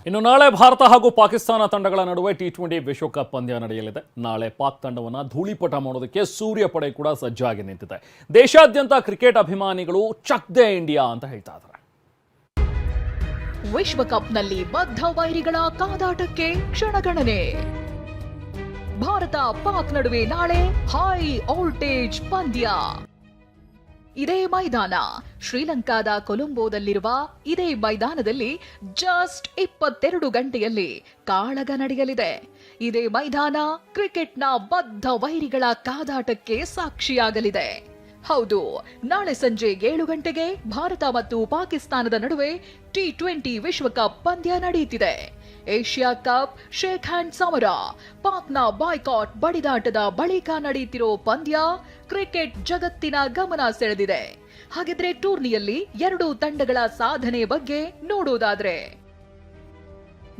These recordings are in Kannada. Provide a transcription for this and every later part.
ಇನ್ನು ನಾಳೆ ಭಾರತ ಹಾಗೂ ಪಾಕಿಸ್ತಾನ ತಂಡಗಳ ನಡುವೆ ಟಿ20 ವಿಶ್ವಕಪ್ ಪಂದ್ಯ ನಡೆಯಲಿದೆ. ನಾಳೆ ಪಾಕ್ ತಂಡವನ್ನು ಧೂಳಿಪಟ ಮಾಡೋದಕ್ಕೆ ಸೂರ್ಯ ಪಡೆ ಕೂಡ ಸಜ್ಜಾಗಿ ನಿಂತಿದೆ. ದೇಶಾದ್ಯಂತ ಕ್ರಿಕೆಟ್ ಅಭಿಮಾನಿಗಳು ಚಕ್ ದೇ ಇಂಡಿಯಾ ಅಂತ ಹೇಳ್ತಾ ಇದ್ದಾರೆ. ವಿಶ್ವಕಪ್ನಲ್ಲಿ ಬದ್ಧ ವೈರಿಗಳ ಕಾದಾಟಕ್ಕೆ ಕ್ಷಣಗಣನೆ. ಭಾರತ ಪಾಕ್ ನಡುವೆ ನಾಳೆ ಹೈ ವೋಲ್ಟೇಜ್ ಪಂದ್ಯ. ಇದೇ ಮೈದಾನ ಶ್ರೀಲಂಕಾದ ಕೊಲಂಬೋದಲ್ಲಿರುವ ಇದೇ ಮೈದಾನದಲ್ಲಿ ಜಸ್ಟ್ 22 ಗಂಟೆಯಲ್ಲಿ ಕಾಳಗ ನಡೆಯಲಿದೆ. ಇದೇ ಮೈದಾನ ಕ್ರಿಕೆಟ್ನ ಬದ್ಧ ವೈರಿಗಳ ಕಾದಾಟಕ್ಕೆ ಸಾಕ್ಷಿಯಾಗಲಿದೆ. ಹೌದು, ನಾಳೆ ಸಂಜೆ 7 ಗಂಟೆಗೆ ಭಾರತ ಮತ್ತು ಪಾಕಿಸ್ತಾನದ ನಡುವೆ ಟಿ20 ವಿಶ್ವಕಪ್ ಪಂದ್ಯ ನಡೆಯುತ್ತಿದೆ. ಏಷ್ಯಾ ಕಪ್ ಶೇಕ್ ಹ್ಯಾಂಡ್ ಸಮರ, ಪಾಕ್ನ ಬಾಯ್ಕಾಟ್ ಬಡಿದಾಟದ ಬಳಿಕ ನಡೆಯುತ್ತಿರೋ ಪಂದ್ಯ ಕ್ರಿಕೆಟ್ ಜಗತ್ತಿನ ಗಮನ ಸೆಳೆದಿದೆ. ಹಾಗಿದ್ರೆ ಟೂರ್ನಿಯಲ್ಲಿ ಎರಡೂ ತಂಡಗಳ ಸಾಧನೆ ಬಗ್ಗೆ ನೋಡೋದಾದ್ರೆ,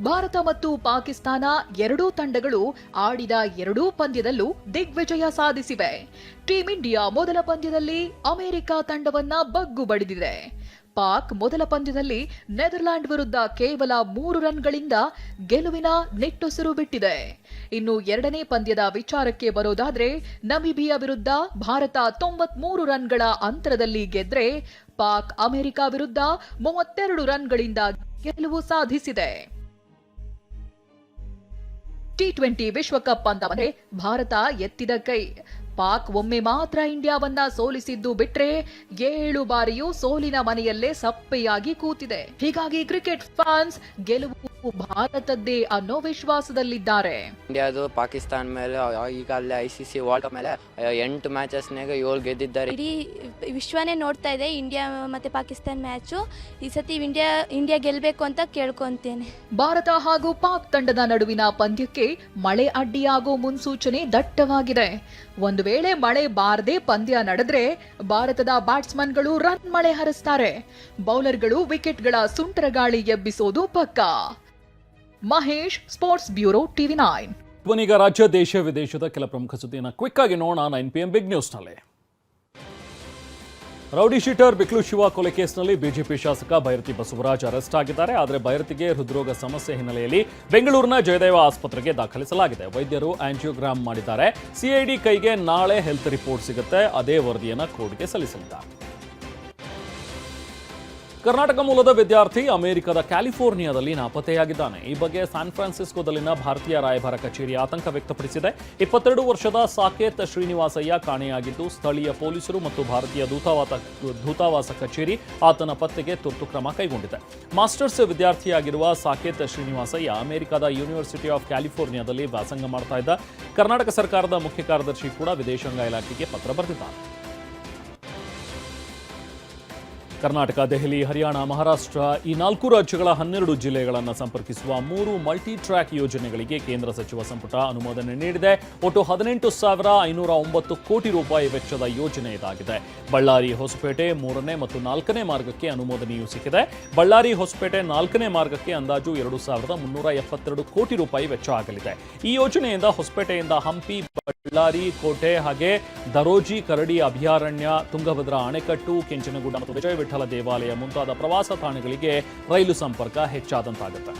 ಭಾರತ ಮತ್ತು ಪಾಕಿಸ್ತಾನ ಎರಡೂ ತಂಡಗಳು ಆಡಿದ ಎರಡೂ ಪಂದ್ಯದಲ್ಲೂ ದಿಗ್ವಿಜಯ ಸಾಧಿಸಿವೆ. ಟೀಂ ಇಂಡಿಯಾ ಮೊದಲ ಪಂದ್ಯದಲ್ಲಿ ಅಮೆರಿಕ ತಂಡವನ್ನ ಬಗ್ಗು ಬಡಿದಿದೆ. ಪಾಕ್ ಮೊದಲ ಪಂದ್ಯದಲ್ಲಿ ನೆದರ್ಲ್ಯಾಂಡ್ ವಿರುದ್ಧ ಕೇವಲ 3 ರನ್ಗಳಿಂದ ಗೆಲುವಿನ ನಿಟ್ಟುಸಿರು ಬಿಟ್ಟಿದೆ. ಇನ್ನು ಎರಡನೇ ಪಂದ್ಯದ ವಿಚಾರಕ್ಕೆ ಬರೋದಾದ್ರೆ, ನಮಿಬಿಯಾ ವಿರುದ್ಧ ಭಾರತ 93 ರನ್ಗಳ ಅಂತರದಲ್ಲಿ ಗೆದ್ರೆ, ಪಾಕ್ ಅಮೆರಿಕ ವಿರುದ್ಧ 32 ರನ್ಗಳಿಂದ ಗೆಲುವು ಸಾಧಿಸಿದೆ. ಟಿ20 ವಿಶ್ವಕಪ್ ಅಂತಂದ್ರೆ ಭಾರತ ಎತ್ತಿದ ಕೈ. ಪಾಕ್ ಒಮ್ಮೆ ಮಾತ್ರ ಇಂಡಿಯಾವನ್ನ ಸೋಲಿಸಿದ್ದು ಬಿಟ್ರೆ 7 ಬಾರಿಯೂ ಸೋಲಿನ ಮನೆಯಲ್ಲೇ ಸಪ್ಪೆಯಾಗಿ ಕೂತಿದೆ. ಹೀಗಾಗಿ ಕ್ರಿಕೆಟ್ ಫ್ಯಾನ್ಸ್ ಗೆಲುವು ಭಾರತದ್ದೇ ಅನ್ನೋ ವಿಶ್ವಾಸದಲ್ಲಿದ್ದಾರೆ. ಇಂಡಿಯಾದು ಪಾಕಿಸ್ತಾನ ಮೇಲೆ ಈಗಾಗಲೇ ICC ವರ್ಲ್ಡ್ ಕಪ್ ಮೇಲೆ 8 ಮ್ಯಾಚಸ್ನಾಗ 7 ಗೆದ್ದಿದ್ದಾರೆ. ಇಡೀ ವಿಶ್ವನೇ ನೋಡ್ತಾ ಇದೆ ಇಂಡಿಯಾ ಮತ್ತೆ ಪಾಕಿಸ್ತಾನ ಮ್ಯಾಚು. ಈ ಸತಿ ಇಂಡಿಯಾ ಗೆಲ್ಲಬೇಕು ಅಂತ ಕೇಳ್ಕೊಂತೇನೆ. ಭಾರತ ಹಾಗೂ ಪಾಕ್ ತಂಡದ ನಡುವಿನ ಪಂದ್ಯಕ್ಕೆ ಮಳೆ ಅಡ್ಡಿಯಾಗೋ ಮುನ್ಸೂಚನೆ ದಟ್ಟವಾಗಿದೆ. ಒಂದು ವೇಳೆ ಮಳೆ ಬಾರದೆ ಪಂದ್ಯ ನಡೆದ್ರೆ ಭಾರತದ ಬ್ಯಾಟ್ಸ್ಮನ್ಗಳು ರನ್ ಮಳೆ ಹರಿಸ್ತಾರೆ. ಬೌಲರ್ಗಳು ವಿಕೆಟ್ಗಳ ಸುಂಟರ ಗಾಳಿ ಎಬ್ಬಿಸೋದು ಪಕ್ಕಾ. Mahesh, sports bureau, TV9. ಇವನೀಗ ರಾಜ್ಯ, ದೇಶ, ವಿದೇಶದ ಕೆಲ ಪ್ರಮುಖ ಸುದ್ದಿಯನ್ನು ಕ್ವಿಕ್ ಆಗಿ ನೋಡೋಣ 9 PM ಬಿಗ್ ನ್ಯೂಸ್ನಲ್ಲಿ. ರೌಡಿ ಶೀಟರ್ ಬಿಕ್ಲು ಶಿವ ಕೊಲೆ ಕೇಸ್ನಲ್ಲಿ ಬಿಜೆಪಿ ಶಾಸಕ ಬೈರತಿ ಬಸವರಾಜ್ ಅರೆಸ್ಟ್ ಆಗಿದ್ದಾರೆ. ಆದರೆ ಬೈರತಿಗೆ ಹೃದ್ರೋಗ ಸಮಸ್ಯೆ ಹಿನ್ನೆಲೆಯಲ್ಲಿ ಬೆಂಗಳೂರಿನ ಜಯದೇವ ಆಸ್ಪತ್ರೆಗೆ ದಾಖಲಿಸಲಾಗಿದೆ. ವೈದ್ಯರು ಆಂಜಿಯೋಗ್ರಾಮ್ ಮಾಡಿದ್ದಾರೆ. ಸಿಐಡಿ ಕೈಗೆ ನಾಳೆ ಹೆಲ್ತ್ ರಿಪೋರ್ಟ್ ಸಿಗುತ್ತೆ. ಅದೇ ವರದಿಯನ್ನು ಕೋರ್ಟ್ಗೆ ಸಲ್ಲಿಸಲಿದ್ದಾರೆ. ಕರ್ನಾಟಕ ಮೂಲದ ವಿದ್ಯಾರ್ಥಿ ಅಮೆರಿಕದ ಕ್ಯಾಲಿಫೋರ್ನಿಯಾದಲ್ಲಿ ನಾಪತ್ತೆಯಾಗಿದ್ದಾನೆ. ಈ ಬಗ್ಗೆ ಸ್ಯಾನ್ ಫ್ರಾನ್ಸಿಸ್ಕೋದಲ್ಲಿನ ಭಾರತೀಯ ರಾಯಭಾರ ಕಚೇರಿ ಆತಂಕ ವ್ಯಕ್ತಪಡಿಸಿದೆ. 22 ವರ್ಷದ ಸಾಕೇತ್ ಶ್ರೀನಿವಾಸಯ್ಯ ಕಾಣೆಯಾಗಿದ್ದು, ಸ್ಥಳೀಯ ಪೊಲೀಸರು ಮತ್ತು ಭಾರತೀಯ ದೂತಾವಾಸ ಕಚೇರಿ ಆತನ ಪತ್ತೆಗೆ ತುರ್ತು ಕ್ರಮ ಕೈಗೊಂಡಿದೆ. ಮಾಸ್ಟರ್ಸ್ ವಿದ್ಯಾರ್ಥಿಯಾಗಿರುವ ಸಾಕೇತ್ ಶ್ರೀನಿವಾಸಯ್ಯ ಅಮೆರಿಕದ ಯೂನಿವರ್ಸಿಟಿ ಆಫ್ ಕ್ಯಾಲಿಫೋರ್ನಿಯಾದಲ್ಲಿ ವ್ಯಾಸಂಗ ಮಾಡ್ತಾ ಇದ್ದ. ಕರ್ನಾಟಕ ಸರ್ಕಾರದ ಮುಖ್ಯ ಕಾರ್ಯದರ್ಶಿ ಕೂಡ ವಿದೇಶಾಂಗ ಇಲಾಖೆಗೆ ಪತ್ರ ಬರೆದಿದ್ದಾರೆ. ಕರ್ನಾಟಕ, ದೆಹಲಿ, ಹರಿಯಾಣ, ಮಹಾರಾಷ್ಟ್ರ ಈ 4 ರಾಜ್ಯಗಳ 12 ಜಿಲ್ಲೆಗಳನ್ನು ಸಂಪರ್ಕಿಸುವ 3 ಮಲ್ಟಿ ಟ್ರ್ಯಾಕ್ ಯೋಜನೆಗಳಿಗೆ ಕೇಂದ್ರ ಸಚಿವ ಸಂಪುಟ ಅನುಮೋದನೆ ನೀಡಿದೆ. ಒಟ್ಟು 18,509 ಕೋಟಿ ರೂಪಾಯಿ ವೆಚ್ಚದ ಯೋಜನೆ ಇದಾಗಿದೆ. ಬಳ್ಳಾರಿ ಹೊಸಪೇಟೆ 3ನೇ ಮತ್ತು 4ನೇ ಮಾರ್ಗಕ್ಕೆ ಅನುಮೋದನೆಯೂ ಸಿಕ್ಕಿದೆ. ಬಳ್ಳಾರಿ ಹೊಸಪೇಟೆ 4ನೇ ಮಾರ್ಗಕ್ಕೆ ಅಂದಾಜು 2,372 ಕೋಟಿ ರೂಪಾಯಿ ವೆಚ್ಚ ಆಗಲಿದೆ. ಈ ಯೋಜನೆಯಿಂದ ಹೊಸಪೇಟೆಯಿಂದ ಹಂಪಿ, ಬಳ್ಳಾರಿ, ಕೋಟೆ ಹಾಗೆ ದರೋಜಿ, ಕರಡಿ ಅಭಯಾರಣ್ಯ, ತುಂಗಭದ್ರಾ ಅಣೆಕಟ್ಟು, ಕೆಂಚನಗುಡ್ಡ ಮತ್ತು ವಿಜಯ ವಿಠಲ ದೇವಾಲಯ ಮುಂತಾದ ಪ್ರವಾಸ ತಾಣಗಳಿಗೆ ರೈಲು ಸಂಪರ್ಕ ಹೆಚ್ಚಾದಂತಾಗುತ್ತೆ.